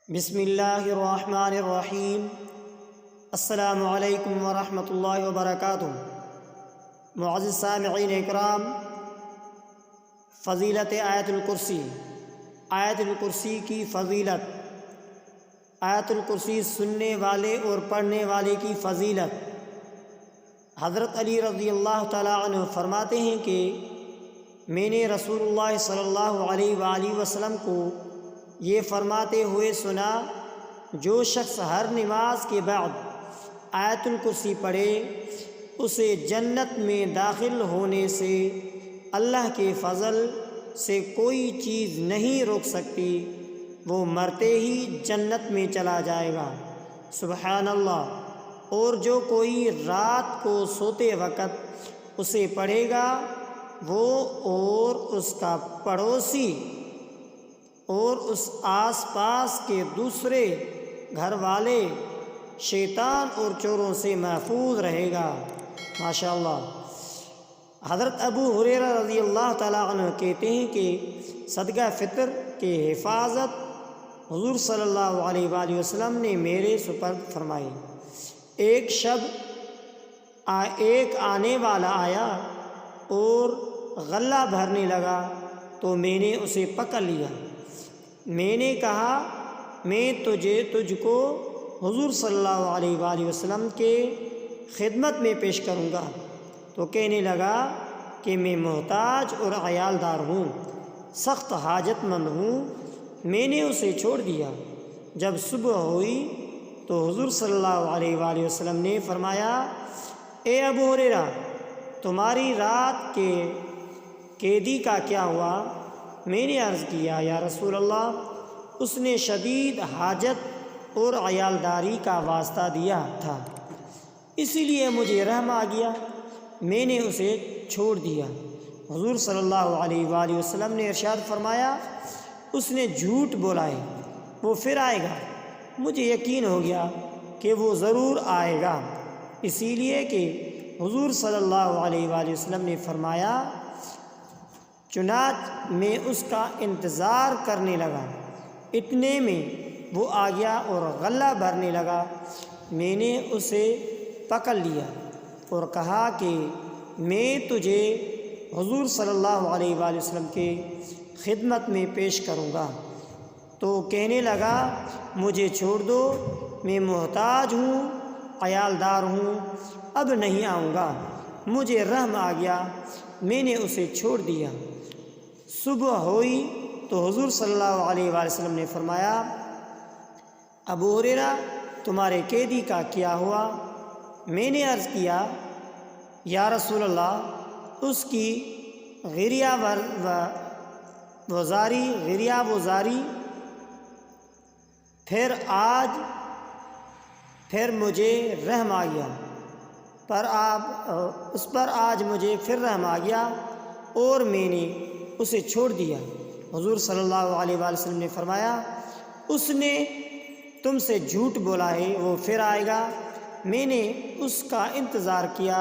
بسم اللہ الرحمن الرحیم۔ السلام علیکم ورحمۃ اللہ وبرکاتہ۔ معزز سامعین اکرام، فضیلت آیت الکرسی، آیت الکرسی کی فضیلت، آیت الکرسی سننے والے اور پڑھنے والے کی فضیلت۔ حضرت علی رضی اللہ تعالیٰ عنہ فرماتے ہیں کہ میں نے رسول اللہ صلی اللہ علیہ وآلہ وسلم کو یہ فرماتے ہوئے سنا، جو شخص ہر نماز کے بعد آیت الکرسی پڑھے اسے جنت میں داخل ہونے سے اللہ کے فضل سے کوئی چیز نہیں روک سکتی، وہ مرتے ہی جنت میں چلا جائے گا۔ سبحان اللہ۔ اور جو کوئی رات کو سوتے وقت اسے پڑھے گا، وہ اور اس کا پڑوسی اور اس آس پاس کے دوسرے گھر والے شیطان اور چوروں سے محفوظ رہے گا۔ ماشاءاللہ۔ حضرت ابو ہریرہ رضی اللہ تعالیٰ عنہ کہتے ہیں کہ صدقہ فطر کی حفاظت حضور صلی اللہ علیہ وآلہ وسلم نے میرے سپرد فرمائی۔ ایک آنے والا آیا اور غلہ بھرنے لگا تو میں نے اسے پکڑ لیا۔ میں نے کہا، میں تجھ کو حضور صلی اللہ علیہ وآلہ وسلم کے خدمت میں پیش کروں گا۔ تو کہنے لگا کہ میں محتاج اور عیال دار ہوں، سخت حاجت مند ہوں۔ میں نے اسے چھوڑ دیا۔ جب صبح ہوئی تو حضور صلی اللہ علیہ وآلہ وسلم نے فرمایا، اے ابو ہریرہ، تمہاری رات کے قیدی کا کیا ہوا؟ میں نے عرض کیا، یا رسول اللہ، اس نے شدید حاجت اور عیالداری کا واسطہ دیا تھا، اسی لیے مجھے رحم آ گیا، میں نے اسے چھوڑ دیا۔ حضور صلی اللہ علیہ وآلہ وسلم نے ارشاد فرمایا، اس نے جھوٹ بولا ہے، وہ پھر آئے گا۔ مجھے یقین ہو گیا کہ وہ ضرور آئے گا، اسی لیے کہ حضور صلی اللہ علیہ وآلہ وسلم نے فرمایا۔ چنانچہ میں اس کا انتظار کرنے لگا، اتنے میں وہ آ گیا اور غلہ بھرنے لگا۔ میں نے اسے پکڑ لیا اور کہا کہ میں تجھے حضور صلی اللہ علیہ وآلہ وسلم کے خدمت میں پیش کروں گا۔ تو کہنے لگا، مجھے چھوڑ دو، میں محتاج ہوں، عیالدار ہوں، اب نہیں آؤں گا۔ مجھے رحم آ گیا، میں نے اسے چھوڑ دیا۔ صبح ہوئی تو حضور صلی اللہ علیہ وآلہ وسلم نے فرمایا، ابو ہریرہ، تمہارے قیدی کا کیا ہوا؟ میں نے عرض کیا، یا رسول اللہ، اس کی غریہ وزاری پھر مجھے رحم آ گیا، اس پر آج مجھے پھر رحم آ گیا اور میں نے اسے چھوڑ دیا۔ حضور صلی اللہ علیہ وآلہ وسلم نے فرمایا، اس نے تم سے جھوٹ بولا ہے، وہ پھر آئے گا۔ میں نے اس کا انتظار کیا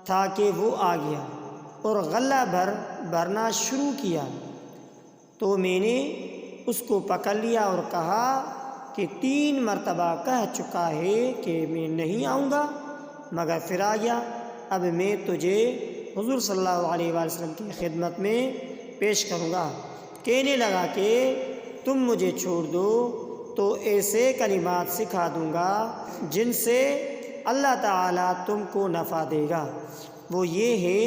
تھا کہ وہ آ گیا اور غلہ بھرنا شروع کیا، تو میں نے اس کو پکڑ لیا اور کہا کہ 3 مرتبہ کہہ چکا ہے کہ میں نہیں آؤں گا، مگر پھر آ گیا۔ اب میں تجھے حضور صلی اللہ علیہ وآلہ وسلم کی خدمت میں پیش کروں گا۔ کہنے لگا کہ تم مجھے چھوڑ دو تو ایسے کلمات سکھا دوں گا جن سے اللہ تعالیٰ تم کو نفع دے گا۔ وہ یہ ہے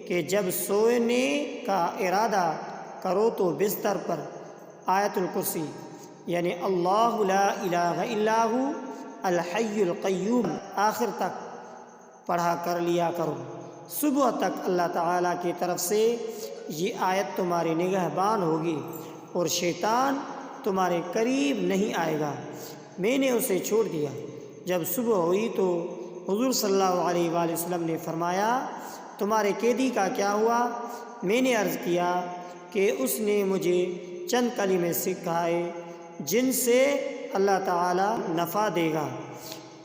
کہ جب سونے کا ارادہ کرو تو بستر پر آیت الکرسی، یعنی اللہ لا الہ الا ہو الحی القیوم، آخر تک پڑھا کر لیا کرو۔ صبح تک اللہ تعالیٰ کی طرف سے یہ آیت تمہاری نگہبان ہوگی اور شیطان تمہارے قریب نہیں آئے گا۔ میں نے اسے چھوڑ دیا۔ جب صبح ہوئی تو حضور صلی اللہ علیہ وآلہ وسلم نے فرمایا، تمہارے قیدی کا کیا ہوا؟ میں نے عرض کیا کہ اس نے مجھے چند کلمے سکھائے جن سے اللہ تعالیٰ نفع دے گا۔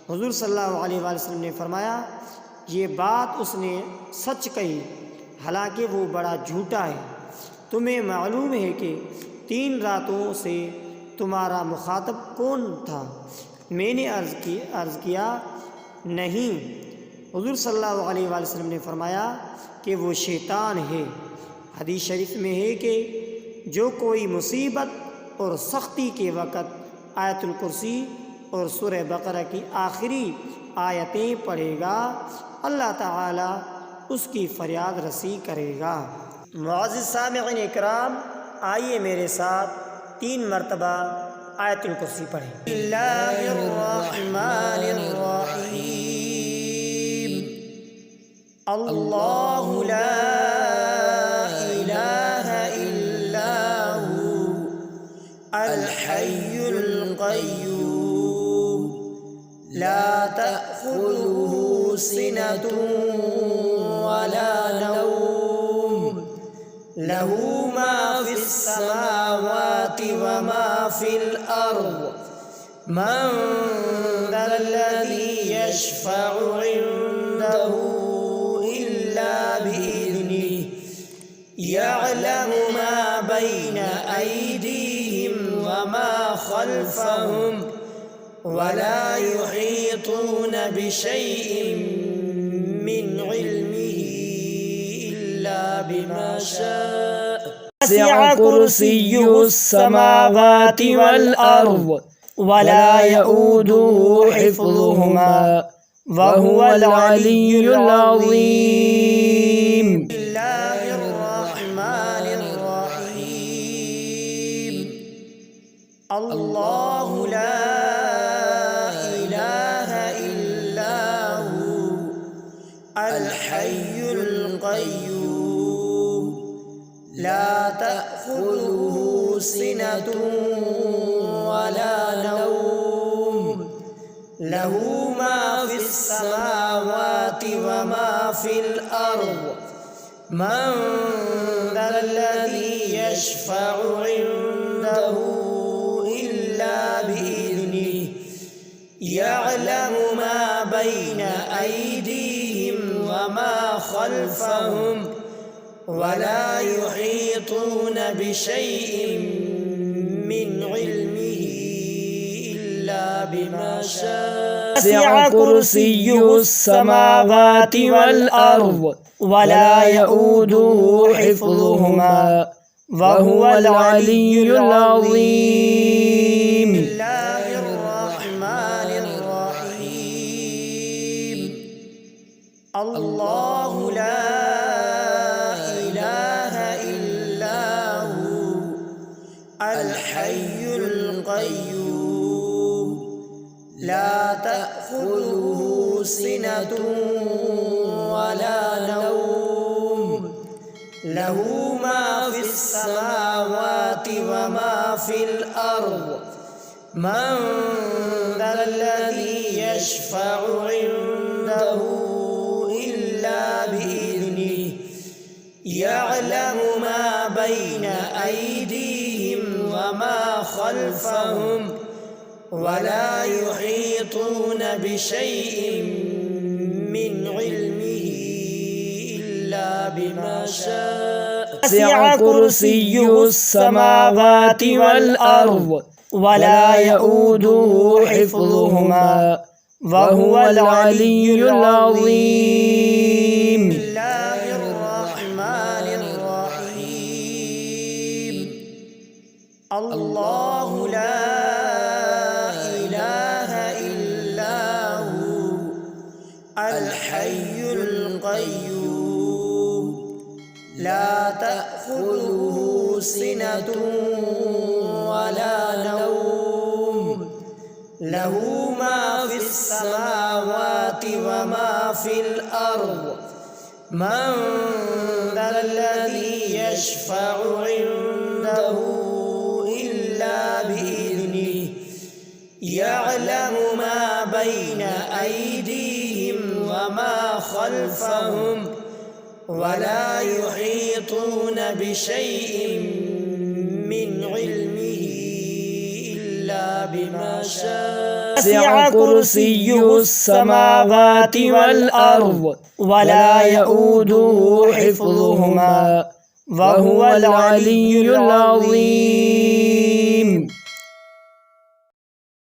حضور صلی اللہ علیہ وآلہ وسلم نے فرمایا، یہ بات اس نے سچ کہی، حالانکہ وہ بڑا جھوٹا ہے۔ تمہیں معلوم ہے کہ 3 راتوں سے تمہارا مخاطب کون تھا؟ میں نے عرض کیا نہیں۔ حضور صلی اللہ علیہ وآلہ وسلم نے فرمایا کہ وہ شیطان ہے۔ حدیث شریف میں ہے کہ جو کوئی مصیبت اور سختی کے وقت آیت الکرسی اور سورہ بقرہ کی آخری آیتیں پڑھے گا، اللہ تعالی اس کی فریاد رسی کرے گا۔ معزز سامعین اکرام، آئیے میرے ساتھ 3 مرتبہ آیت الکرسی پڑھیں۔ بسم اللہ الرحمن الرحیم۔ اللہ لا الہ الا ہو الحی القیوم لا تأخذہ سنۃ ولا نوم لہ ما فی السماوات وما فی الارض من ذا الذی یشفع عنده الا بإذنہ یعلم ما بین ایدیہم وما خلفہم ولا يحيطون بشيء من علمه إلا بما شاء وسع كرسيه السماوات والأرض ولا يؤوده حفظهما وهو العلي العظيم۔ بسم الله الرحمن الرحيم۔ اللہ لا الحی القیوم لا تأخذہ سنۃ ولا نوم لہ ما فی السماوات وما فی الارض من ذا الذی یشفع عنده الا بإذنہ یعلم ما بین ایدیہم وما خلفهم ولا يحيطون بشيء من علمه إلا بما شاء وسع كرسيه السماوات والأرض ولا يؤوده حفظهما وهو العلي العظيم۔ بسم الله الرحمن الرحيم۔ اللہ لا الہ الا ہو الحی القیوم لا تأخذہ سنۃ ولا نوم لہ ما فی السماوات وما فی الارض من ذا الذی یشفع عنده بإذنہ یعلم ما بین ایدیہم وما خلفہم ولا يحيطون بشيء من علمه إلا بما شاء وسع كرسيه السماوات والأرض ولا يؤوده حفظهما وهو العلي العظيم۔ بسم الله الرحمن الرحيم۔ اللہ لا الہ الا ہو الحی القیوم لا تأخذہ سنۃ ولا نوم لہ ما فی السماوات وما فی الارض من ذا الذی یشفع عنده الا بإذنہ یعلم ما بین ایدیہم وما خلفہم ولا يحيطون بشيء من علمه إلا بما شاء وسع كرسيه السماوات والأرض ولا يؤوده حفظهما وهو العلي العظيم۔